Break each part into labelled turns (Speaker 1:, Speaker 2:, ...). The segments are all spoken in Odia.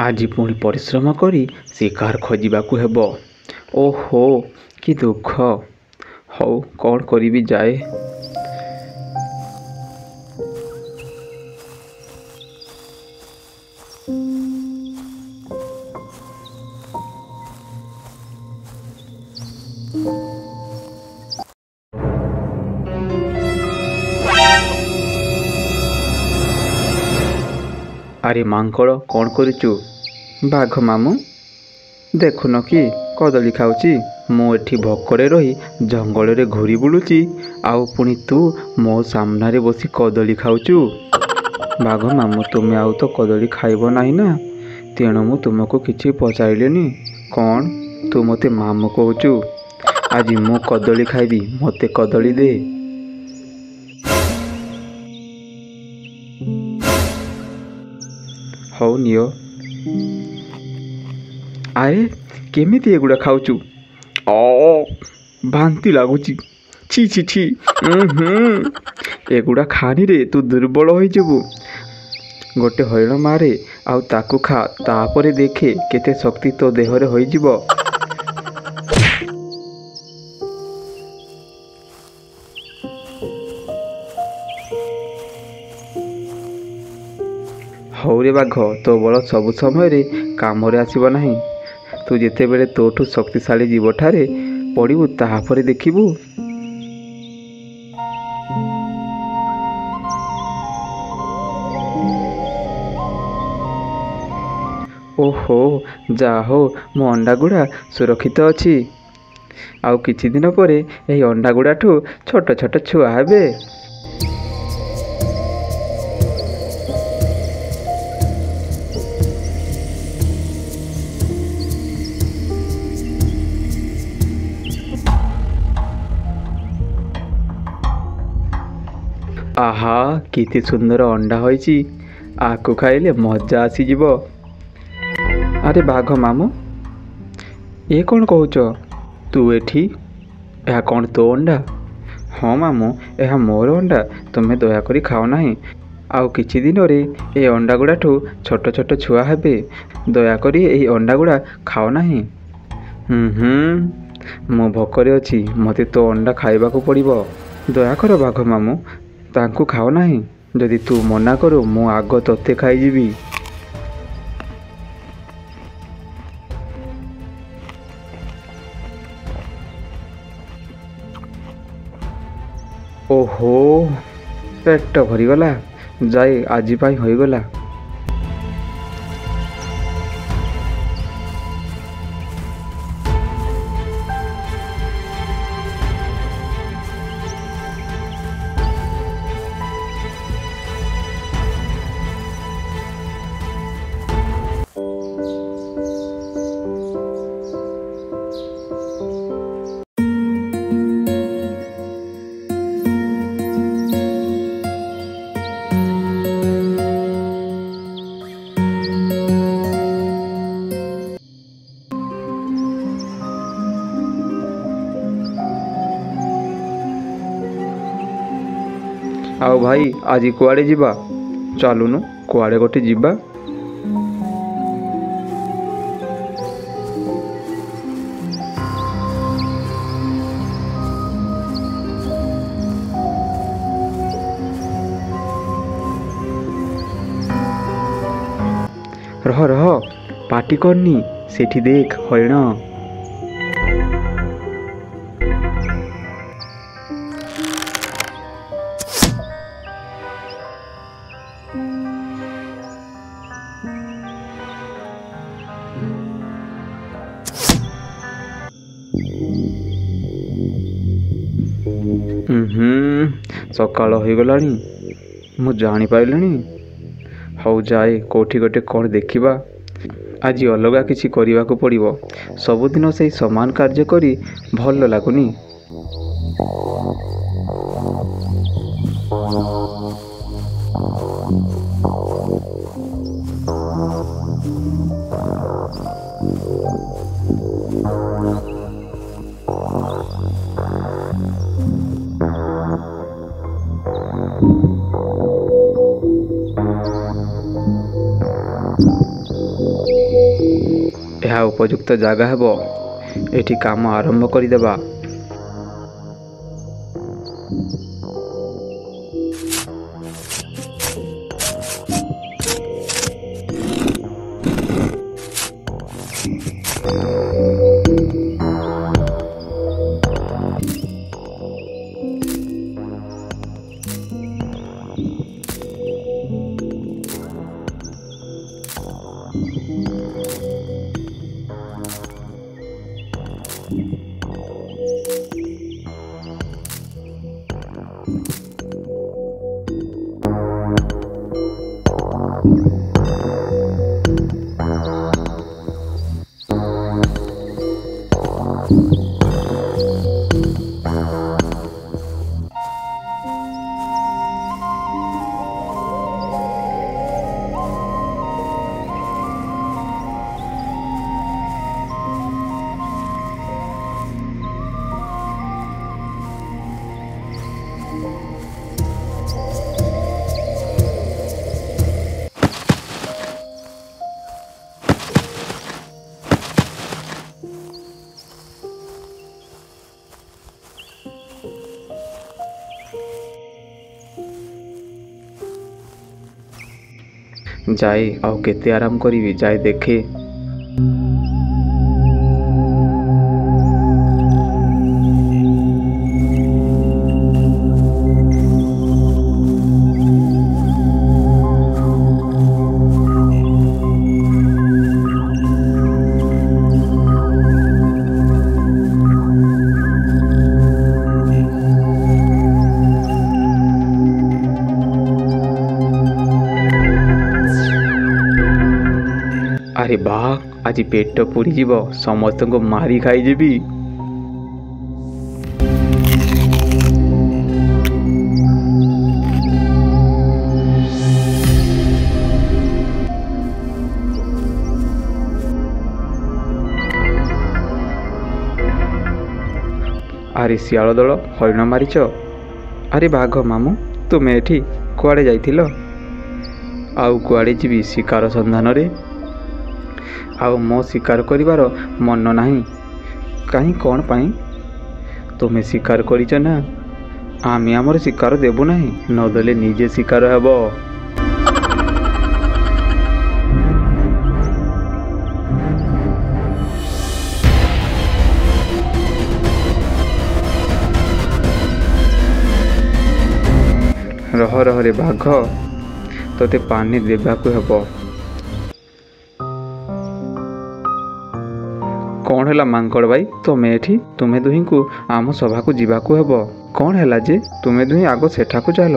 Speaker 1: ଆଜି ପୁଣି ପରିଶ୍ରମ କରି ଶିକାର ଖୋଜିବାକୁ ହେବ। ଓହୋ କି ଦୁଃଖ। ହଉ କ'ଣ କରିବି ଯାଏ। ଆରେ ମାଙ୍କଡ଼ କ'ଣ କରୁଛୁ? ବାଘ ମାମୁଁ ଦେଖୁନ କି କଦଳୀ ଖାଉଛି। ମୁଁ ଏଠି ଭୋକରେ ରହି ଜଙ୍ଗଲରେ ଘୁରି ବୁଲୁଛି, ଆଉ ପୁଣି ତୁ ମୋ ସାମ୍ନାରେ ବସି କଦଳୀ ଖାଉଛୁ। ବାଘ ମାମୁଁ ତୁମେ ଆଉ ତ କଦଳୀ ଖାଇବ ନାହିଁ ନା, ତେଣୁ ମୁଁ ତୁମକୁ କିଛି ପଚାରିଲିନି। କ'ଣ ତୁ ମୋତେ ମାମୁଁ କହୁଛୁ? ଆଜି ମୁଁ କଦଳୀ ଖାଇବି, ମୋତେ କଦଳୀ ଦେ। ହଉ ନିଅ। ଆରେ କେମିତି ଏଗୁଡ଼ା ଖାଉଛୁ? ବାନ୍ତି ଲାଗୁଛି। ଛି ଛି ଛି। ଏଗୁଡ଼ା ଖାଣିରେ ତୁ ଦୁର୍ବଳ ହୋଇଯିବୁ। ଗୋଟେ ହରିଣ ମାରେ ଆଉ ତାକୁ ଖା, ତାପରେ ଦେଖେ କେତେ ଶକ୍ତି ତୋ ଦେହରେ ହୋଇଯିବ। ହଉରେ ବାଘ, ତୋ ବଳ ସବୁ ସମୟରେ କାମରେ ଆସିବ ନାହିଁ। ତୁ ଯେତେବେଳେ ତୋଠୁ ଶକ୍ତିଶାଳୀ ଜୀବଠାରେ ପଡ଼ିବୁ, ତାହାପରେ ଦେଖିବୁ। ଓହୋ, ଯାହା ହଉ ମୋ ଅଣ୍ଡାଗୁଡ଼ା ସୁରକ୍ଷିତ ଅଛି। ଆଉ କିଛି ଦିନ ପରେ ଏହି ଅଣ୍ଡାଗୁଡ଼ାଠୁ ଛୋଟ ଛୋଟ ଛୁଆ ହେବେ। ଆହା, କେତେ ସୁନ୍ଦର ଅଣ୍ଡା ହୋଇଛି। ଆକୁ ଖାଇଲେ ମଜା ଆସିଯିବ। ଆରେ ବାଘ ମାମୁଁ, ଏ କ'ଣ କହୁଛ? ତୁ ଏଠି? ଏହା କ'ଣ ତୋ ଅଣ୍ଡା? ହଁ ମାମୁଁ, ଏହା ମୋର ଅଣ୍ଡା। ତୁମେ ଦୟାକରି ଖାଅ ନାହିଁ। ଆଉ କିଛି ଦିନରେ ଏ ଅଣ୍ଡାଗୁଡ଼ାଠୁ ଛୋଟ ଛୋଟ ଛୁଆ ହେବେ। ଦୟାକରି ଏହି ଅଣ୍ଡାଗୁଡ଼ା ଖାଅ ନାହିଁ। ମୁଁ ଭୋକରେ ଅଛି, ମୋତେ ତୋ ଅଣ୍ଡା ଖାଇବାକୁ ପଡ଼ିବ। ଦୟାକର ବାଘ ମାମୁଁ, ତାଙ୍କୁ ଖାଅ ନାହିଁ। ଯଦି ତୁ ମନା କରୁ, ମୁଁ ଆଗ ତୋତେ ଖାଇଯିବି। ଓହୋ, ପେଟ ଭରିଗଲା। ଯାଇ ଆଜି ପାଇଁ ହୋଇଗଲା। ଆଉ ଭାଇ, ଆଜି କୁଆଡ଼େ ଯିବା? ଚାଲୁନୁ କୁଆଡ଼େ ଗୋଟେ ଯିବା। ରହ ରହ, ପାଟି କରନି। ସେଠି ଦେଖ ହରିଣ। ସକାଳ ହୋଇଗଲାଣି, ମୁଁ ଜାଣିପାରିଲିଣି। ହଉ ଯାଏ, କେଉଁଠି ଗୋଟେ କ'ଣ ଦେଖିବା। ଆଜି ଅଲଗା କିଛି କରିବାକୁ ପଡ଼ିବ। ସବୁଦିନ ସେଇ ସମାନ କାର୍ଯ୍ୟ କରି ଭଲ ଲାଗୁନି। ଉପଯୁକ୍ତ ଜାଗା ହେବ। ଏଠି କାମ ଆରମ୍ଭ କରିଦେବା। ଯାଏ ଆଉ କେତେ ଆରାମ କରିବି, ଯାଏ ଦେଖେ। ଆରେ ବାଃ, ଆଜି ପେଟ ପୁରିଯିବ, ସମସ୍ତଙ୍କୁ ମାରି ଖାଇଯିବି। ଆରେ ଶିଆଳ ଦଳ, ହରିଣ ମାରିଛ? ଆରେ ବାଘ ମାମୁଁ, ତୁମେ ଏଠି କୁଆଡ଼େ ଯାଇଥିଲ? ଆଉ କୁଆଡ଼େ ଯିବି ଶିକାର ସନ୍ଧାନରେ। ଆଉ ମୋ ଶିକାର କରିବାର ମନ ନାହିଁ କାହିଁ, କ'ଣ ପାଇଁ? ତୁମେ ଶିକାର କରିଛ ନା, ଆମେ ଆମର ଶିକାର ଦେବୁ ନାହିଁ, ନଦେଲେ ନିଜେ ଶିକାର ହେବ। ରହ ରହରେ ବାଘ, ତୋତେ ପାଣି ଦେବାକୁ ହେବ। କ'ଣ ହେଲା ମାଙ୍କଡ଼ ଭାଇ, ତୁମେ ଏଠି? ତୁମେ ଦୁହିଁଙ୍କୁ ଆମ ସଭାକୁ ଯିବାକୁ ହେବ। କ'ଣ ହେଲା ଯେ? ତୁମେ ଦୁହିଁ ଆଗ ସେଠାକୁ ଚାଲ।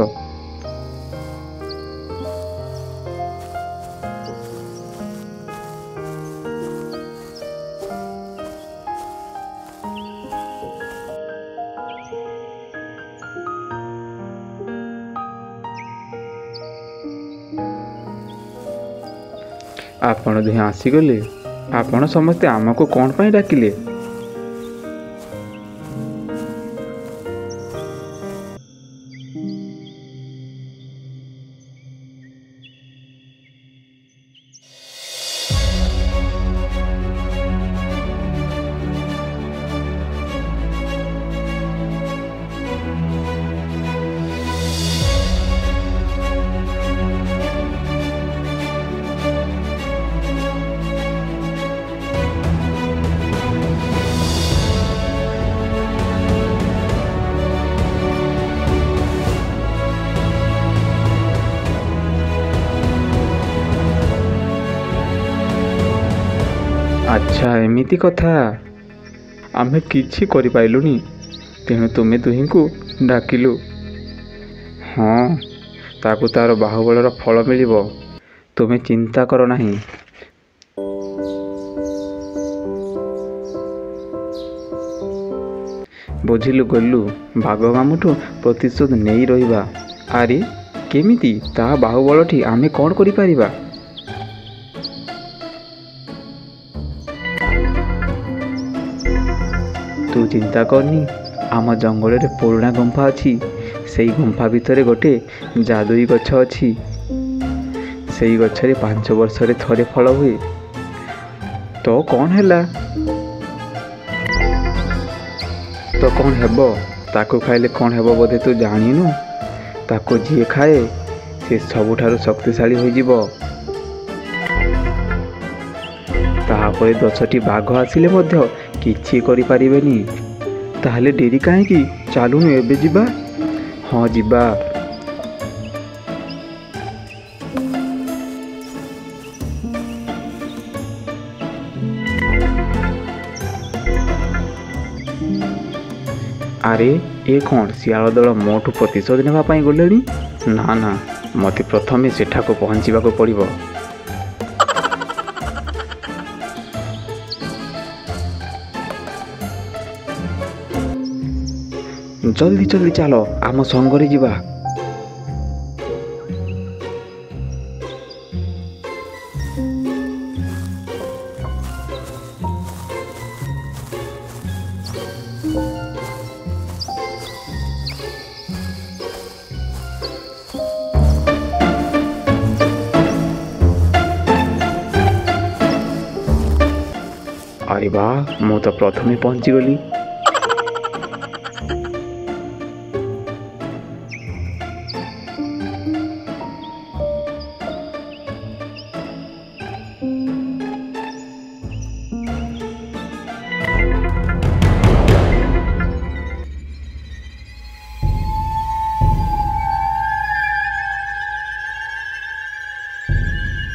Speaker 1: ଆପଣ ଦୁହେଁ ଆସିଗଲେ। ଆପଣ ସମସ୍ତେ ଆମକୁ କ'ଣ ପାଇଁ ଡାକିଲେ? ଆଚ୍ଛା, ଏମିତି କଥା। ଆମେ କିଛି କରିପାରିଲୁନି, ତେଣୁ ତୁମେ ଦୁହିଁଙ୍କୁ ଡାକିଲୁ। ହଁ, ତାକୁ ତାର ବାହୁବଳର ଫଳ ମିଳିବ, ତୁମେ ଚିନ୍ତା କର ନାହିଁ। ବୁଝିଲୁ ଗଲୁ, ବାଘ ମାମୁଁଠୁ ପ୍ରତିଶୋଧ ନେଇ ରହିବା। ଆରେ କେମିତି? ତା ବାହୁବଳଠି ଆମେ କ'ଣ କରିପାରିବା? ତୁ ଚିନ୍ତା କରନି, ଆମ ଜଙ୍ଗଲରେ ପୁରୁଣା ଗୁମ୍ଫା ଅଛି। ସେଇ ଗୁମ୍ଫା ଭିତରେ ଗୋଟେ ଯାଦୁଇ ଗଛ ଅଛି। ସେଇ ଗଛରେ 5 ବର୍ଷରେ ଥରେ ଫଳ ହୁଏ। तो कौन हैला तो कौन हेब ताकू खाइले कौन हेब बोधे तू जानिनु ताकू जी खाए से सबुठारु शक्तिशाली हो जिवो ताहापरे 10टी बाघ आसिले मध्य किछि करि परिबेनी ताहले डेरी काहेकि चालुनु एबे जिबा हाँ जिबा अरे ए कौन सियाल दल मोठू प्रतिशोध नेबाई गले ना ना मते प्रथमे सेठाको पहुँचवाक पड़ो जल्दी जल्दी चलो आम संगरे जिबा अरे वाह मु तो प्रथमे पहुँची गली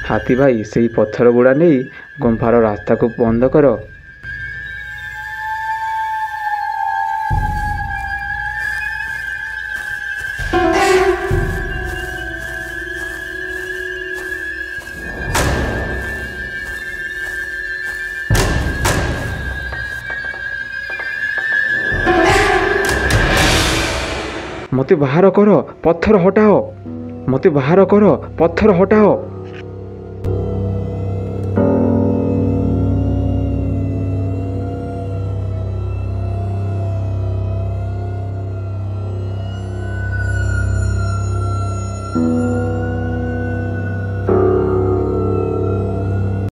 Speaker 1: हाथी भाई से पत्थर गुड़ा नहीं गुंफार रास्ता को बंद कर मते बाहर कर पत्थर हटाओ मते बाहर कर पत्थर हटाओ